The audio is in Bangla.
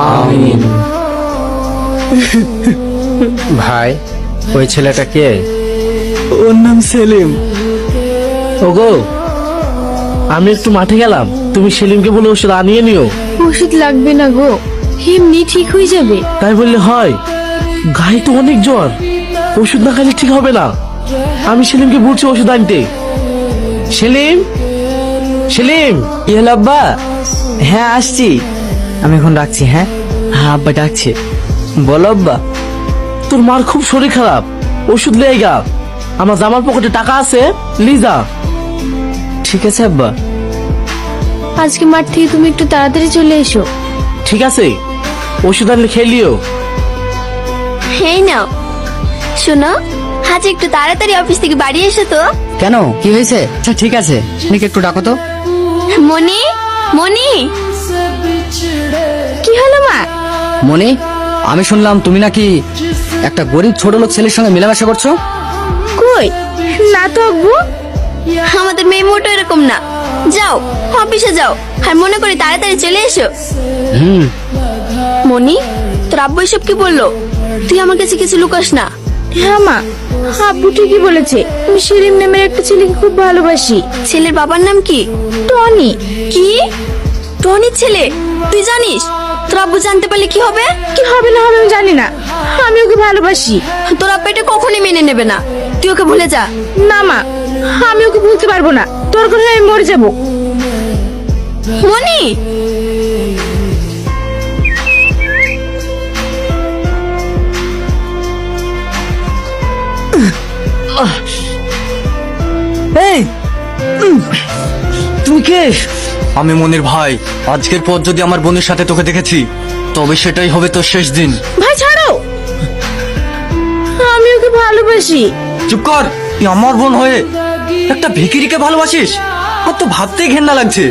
আমিন। ভাই, ওই ছেলেটা কে? ওর নাম সেলিম। ওগো, আমি একটু মাঠে গেলাম, তুমি সেলিমকে বলে ওষুধ আনিয়ে নিও। ওষুধ লাগবে না গো, এমনি ঠিক হয়ে যাবে। তাই বললে হয়? গায়ে তো অনেক জ্বর, ওষুধ না খেলে ঠিক হবে না। আমি সেলিমকে বলছি ওষুধ আনতে। সেলিম, সেলিম। কি হলো আব্বা? হ্যাঁ আসছি, আমি এখন রাখছি। হ্যাঁ হ্যাঁ আব্বা ডাকছে, বলো আব্বা। তোর মার খুব শরীর খারাপ, ওষুধ লেগে গা। আমার জামার পকেটে টাকা আছে, লিজা। ঠিক আছে আব্বা। আজকে মাঠ থেকে তুমি একটু তাড়াতাড়ি চলে এসো। ঠিক আছে, ওষুধ আনলে খেলিও। এই নাও, শোনো, আজ একটু তাড়াতাড়ি অফিস থেকে বাড়ি এসো তো। কেন, কি হয়েছে? আচ্ছা ঠিক আছে, নিকে একটু ডাকো তো। মনি, মনি। কি হলো মা? মনি, আমি শুনলাম তুমি নাকি একটা গরিব ছোট লোক ছেলের সঙ্গে মেলামেশা করছো। কই না তো আব্বু। আমাদের মেয়ে মোটো এরকম না। যাও, অফিসে যাও, আর মনে করি তাড়াতাড়ি চলে এসো। মনি, তোর আব্বু এসব কি বললো? তুই আমার কাছে কিছু লুকাস না। হ্যাঁ মা, আব্বু ঠিকই বলেছে। আমি সেলিম নামের একটা ছেলেকে খুব ভালোবাসি। ছেলের বাবার নাম কি? টনি। কি? টনির ছেলে? তুই জানিস? তোর আব্বু জানতে পারলে কি হবে? কি হবে না হবে আমি জানি না, আমি ওকে ভালোবাসি। তোর আব্বু এটা কখনই মেনে নেবে না। তুই ওকে ভুলে যা। না মা, আমি ওকে ভুলতে পারবো না। তোর কথা আমি মরে যাবো। মনি, এই তুমি কে? আমি মনির ভাই। আজকের পর যদি আমার বোনের সাথে তোকে দেখেছি, তবে সেটাই হবে তোর শেষ দিন। ভাই ছাড়ো, আমি ওকে ভালোবাসি। চুপ কর। তুই আমার বোন হয়ে একটা ভিখিরিকে ভালোবাসিস? আর তো ভাবতেই ঘেন্না লাগছে।